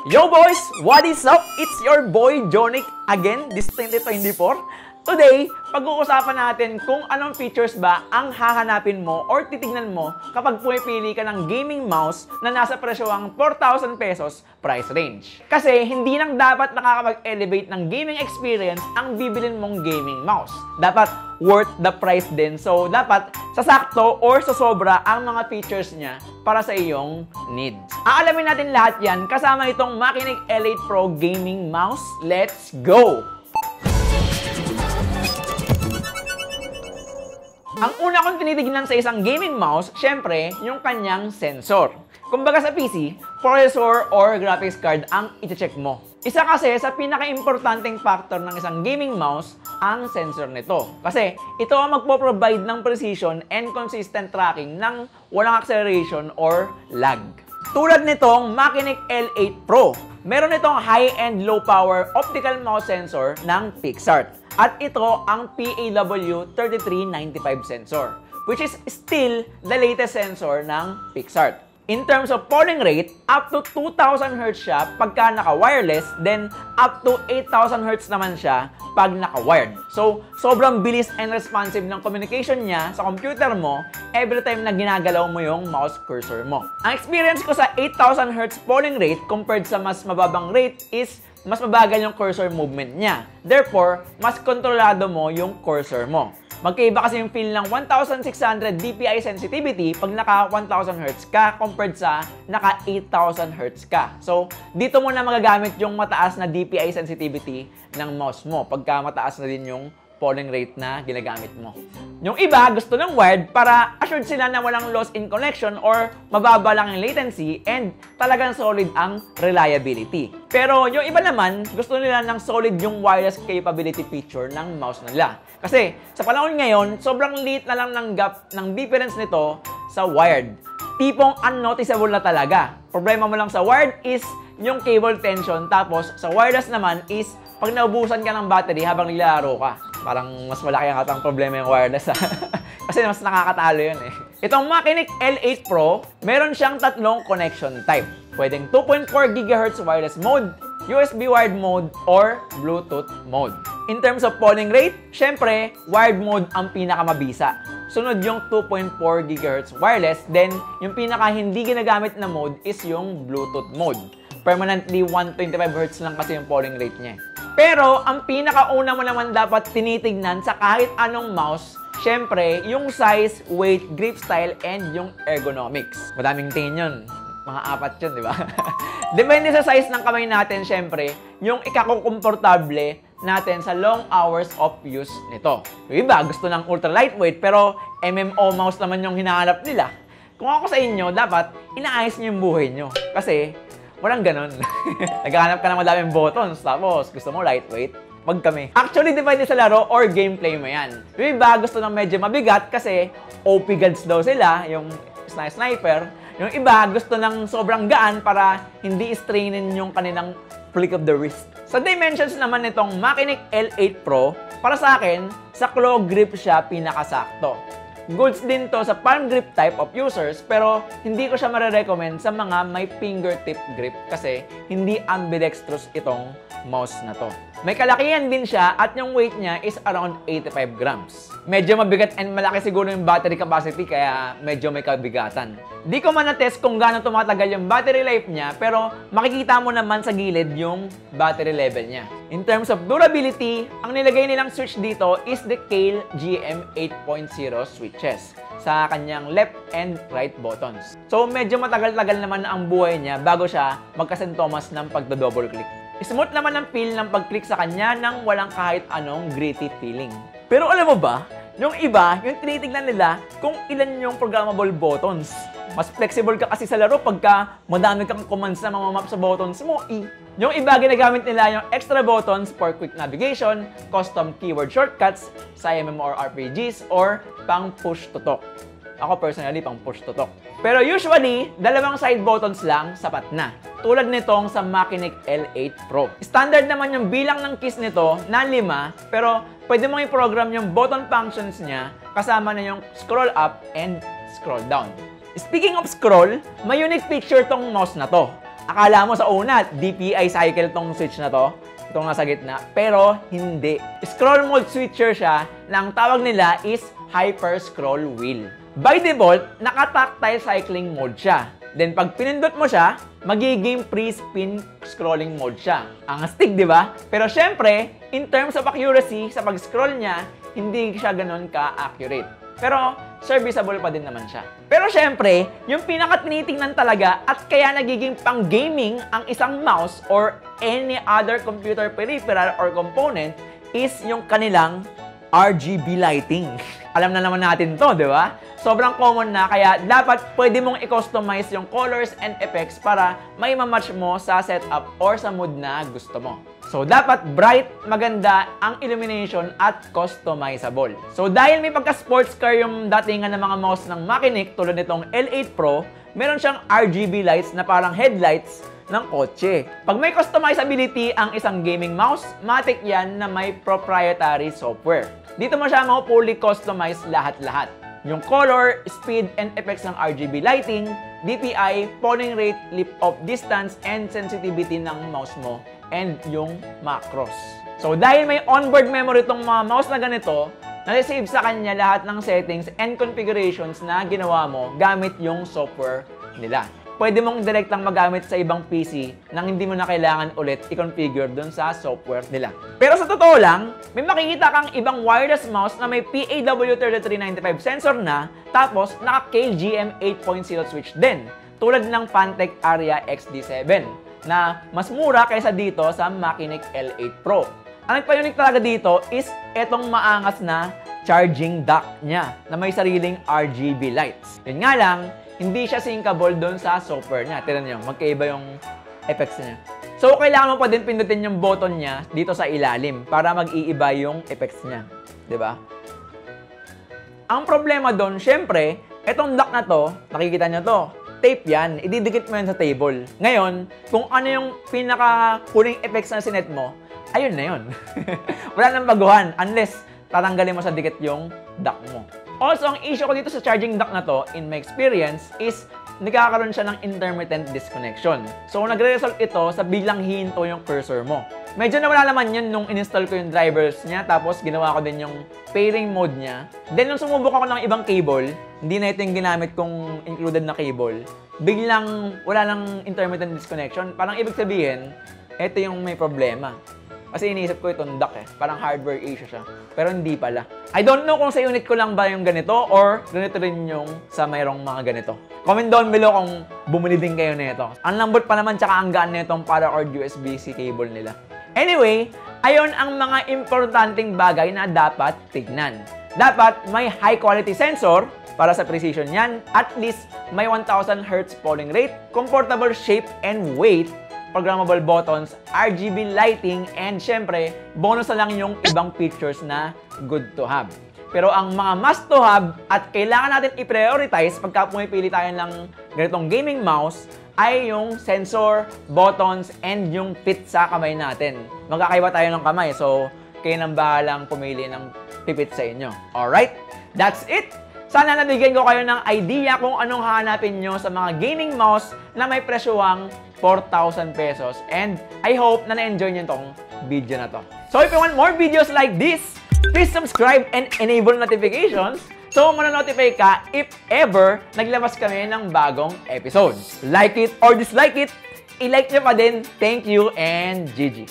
Yo boys! What is up? It's your boy Jonic again this 2024. Today, pag-uusapan natin kung anong features ba ang hahanapin mo or titignan mo kapag pumipili ka ng gaming mouse na nasa presyong 4,000 pesos price range. Kasi hindi lang dapat nakakapag-elevate ng gaming experience ang bibilin mong gaming mouse. Dapat worth the price din. So, dapat sasakto or sasobra ang mga features niya para sa iyong needs. Aalamin natin lahat yan kasama itong Makinig L8 Pro Gaming Mouse. Let's go! Ang una kong tinitignan sa isang gaming mouse, syempre, yung kanyang sensor. Kumbaga sa PC, processor or graphics card ang iti-check mo. Isa kasi sa pinaka-importanting factor ng isang gaming mouse, ang sensor nito. Kasi ito ang magpo-provide ng precision and consistent tracking ng walang acceleration or lag. Tulad nitong Makinig L8 Pro. Meron itong high-end low-power optical mouse sensor ng Pixart. At ito ang PAW3395 sensor, which is still the latest sensor ng Pixart. In terms of polling rate, up to 2,000 Hz siya pagka naka-wireless, then up to 8,000 Hz naman siya pag naka-wired. So, sobrang bilis and responsive ng communication niya sa computer mo every time na ginagalaw mo yung mouse cursor mo. Ang experience ko sa 8,000 Hz polling rate compared sa mas mababang rate is mas mabagal yung cursor movement niya. Therefore, mas kontrolado mo yung cursor mo. Magkaiba kasi yung feel ng 1,600 dpi sensitivity pag naka 1,000 Hz ka compared sa naka 8,000 Hz ka. So, dito mo na magagamit yung mataas na dpi sensitivity ng mouse mo pagka mataas na din yung polling rate na ginagamit mo. Yung iba, gusto ng wired para assured sila na walang loss in connection or mababa lang yung latency and talagang solid ang reliability. Pero yung iba naman, gusto nila ng solid yung wireless capability feature ng mouse nila. Kasi sa panahon ngayon, sobrang liit na lang ng gap ng difference nito sa wired. Tipong unnoticeable na talaga. Problema mo lang sa wired is yung cable tension, tapos sa wireless naman is pag naubusan ka ng battery habang nilalaro ka. Parang mas malaki ang atang problema yung wireless ha. Kasi mas nakakatalo yun eh. Itong Makinig L8 Pro, meron siyang tatlong connection type. Pwedeng 2.4 GHz wireless mode, USB wired mode, or Bluetooth mode. In terms of polling rate, syempre, wired mode ang pinakamabisa. Sunod yung 2.4 GHz wireless, then yung pinaka hindi ginagamit na mode is yung Bluetooth mode. Permanently 125 Hz lang kasi yung polling rate niya. Pero, ang pinakauna mo naman dapat tinitignan sa kahit anong mouse, syempre, yung size, weight, grip style, and yung ergonomics. Madaming tingin yun. Mga 4 yun, di ba? Depende sa size ng kamay natin, syempre, yung ikakukomportable natin sa long hours of use nito. Yung iba, gusto ng ultra lightweight, pero MMO mouse naman yung hinahanap nila. Kung ako sa inyo, dapat inaayos niyo yung buhay nyo. Kasi, walang ganon. Naghahanap ka ng madaming buttons, tapos gusto mo lightweight, wag kami. Actually, depende sa laro or gameplay mo yan. Yung iba gusto ng medyo mabigat kasi OP guards daw sila, yung sniper. Yung iba gusto ng sobrang gaan para hindi strainin yung kanilang flick of the wrist. Sa dimensions naman nitong Makinig L8 Pro, para sa akin, sa claw grip siya pinakasakto. Goods din to sa palm grip type of users, pero hindi ko siya marirecommend sa mga may fingertip grip kasi hindi ambidextrous itong mouse na to. May kalakihan din siya at yung weight niya is around 85 grams. Medyo mabigat and malaki siguro yung battery capacity kaya medyo may kabigatan. Di ko man na-test kung gaano tumatagal yung battery life niya, pero makikita mo naman sa gilid yung battery level niya. In terms of durability, ang nilagay nilang switch dito is the Kailh GM 8.0 switches sa kanyang left and right buttons. So medyo matagal-tagal naman ang buhay niya bago siya magkasintomas ng pagdo-double click. Smooth naman ang feel ng pag-click sa kanya nang walang kahit anong gritty feeling. Pero alam mo ba, yung iba, yung tinitignan nila kung ilan yung programmable buttons. Mas flexible ka kasi sa laro pagka madami kang commands na mamamap sa buttons mo. Yung iba, ginagamit nila yung extra buttons for quick navigation, custom keyword shortcuts sa MMORPGs, or pang push to talk. Ako personally, pang push to talk. Pero usually, dalawang side buttons lang, sapat na. Tulad nitong sa Makinig L8 Pro. Standard naman yung bilang ng keys nito na 5, pero pwede mong i-program yung button functions niya kasama na yung scroll up and scroll down. Speaking of scroll, may unique feature tong mouse na to. Akala mo sa una, DPI cycle tong switch na to. Itong nasa gitna. Pero hindi. Scroll mode switcher siya na ang tawag nila is Hyper Scroll Wheel. By default, naka-tactile cycling mode siya. Then pag pinindot mo siya, magiging pre-spin scrolling mode siya. Ang astig, di ba? Pero syempre, in terms of accuracy, sa pag-scroll niya, hindi siya ganun ka-accurate. Pero serviceable pa din naman siya. Pero syempre, yung pinaka-tinitingnan talaga at kaya nagiging pang-gaming ang isang mouse or any other computer peripheral or component is yung kanilang RGB lighting. Alam na naman natin to, di ba? Sobrang common na, kaya dapat pwede mong i-customize yung colors and effects para may ma-match mo sa setup or sa mood na gusto mo. So, dapat bright, maganda ang illumination at customizable. So, dahil may pagka-sports car yung datingan ng mga mouse ng Makinik tulad nitong L8 Pro, meron siyang RGB lights na parang headlights ng kotse. Pag may customizability ang isang gaming mouse, matik yan na may proprietary software. Dito mo siya fully customize lahat-lahat. Yung color, speed, and effects ng RGB lighting, DPI, polling rate, lift-off distance, and sensitivity ng mouse mo, and yung macros. So, dahil may onboard memory itong mga mouse na ganito, nare-save sa kanya lahat ng settings and configurations na ginawa mo gamit yung software nila. Pwede mong direktang magamit sa ibang PC nang hindi mo na kailangan ulit i-configure dun sa software nila. Pero sa totoo lang, may makikita kang ibang wireless mouse na may PAW3395 sensor na, tapos naka-KGM 8.0 switch din, tulad ng Pantec Aria XD7, na mas mura kaysa dito sa Makinik L8 Pro. Ang nagpa-unique talaga dito is etong maangas na charging dock niya na may sariling RGB lights. Yun nga lang, hindi siya syncable doon sa software niya. Tignan niyo, magkaiba yung effects niya. So, kailangan mo pa din pindutin yung button niya dito sa ilalim para mag-iiba yung effects niya. 'Di ba? Ang problema doon, syempre, etong dock na to, nakikita niyo to, tape yan, ididikit mo yan sa table. Ngayon, kung ano yung pinaka-cooling effects na sinet mo, ayun na yun. Wala nang baguhan unless tatanggalin mo sa dikit yung dock mo. Also, ang issue ko dito sa charging dock na to, in my experience, is nagkakaroon siya ng intermittent disconnection. So, nagre-result ito sa biglang hihinto yung cursor mo. Medyo nawala naman yun nung in-install ko yung drivers niya, tapos ginawa ko din yung pairing mode niya. Then, nung sumubok ako ng ibang cable, hindi na ito yung ginamit kong included na cable, biglang wala ng intermittent disconnection. Parang ibig sabihin, ito yung may problema. Kasi iniisip ko itong dock parang hardware issue siya. Pero hindi pala. I don't know kung sa unit ko lang ba yung ganito or ganito rin yung sa mayroong mga ganito. Comment down below kung bumili din kayo nito. Ang lambot pa naman tsaka ang gaan nitong paracord USB-C cable nila. Anyway, ayon ang mga importanteng bagay na dapat tignan. Dapat may high quality sensor para sa precision yan. At least may 1000 Hz polling rate, comfortable shape and weight, programmable buttons, RGB lighting, and syempre, bonus na lang yung ibang features na good to have. Pero ang mga must to have at kailangan natin i-prioritize pagka pumipili tayo ng ganitong gaming mouse ay yung sensor, buttons, and yung fit sa kamay natin. Magkakaiba tayo ng kamay, so kayo nang bahalang pumili ng pipit sa inyo. Alright? That's it! Sana nabigyan ko kayo ng idea kung anong hahanapin nyo sa mga gaming mouse na may presyuang 4,000 pesos. And I hope na na-enjoy nyo itong video na to. So if you want more videos like this, please subscribe and enable notifications so manonotify ka if ever naglabas kami ng bagong episode. Like it or dislike it, i-like nyo pa din. Thank you and GG!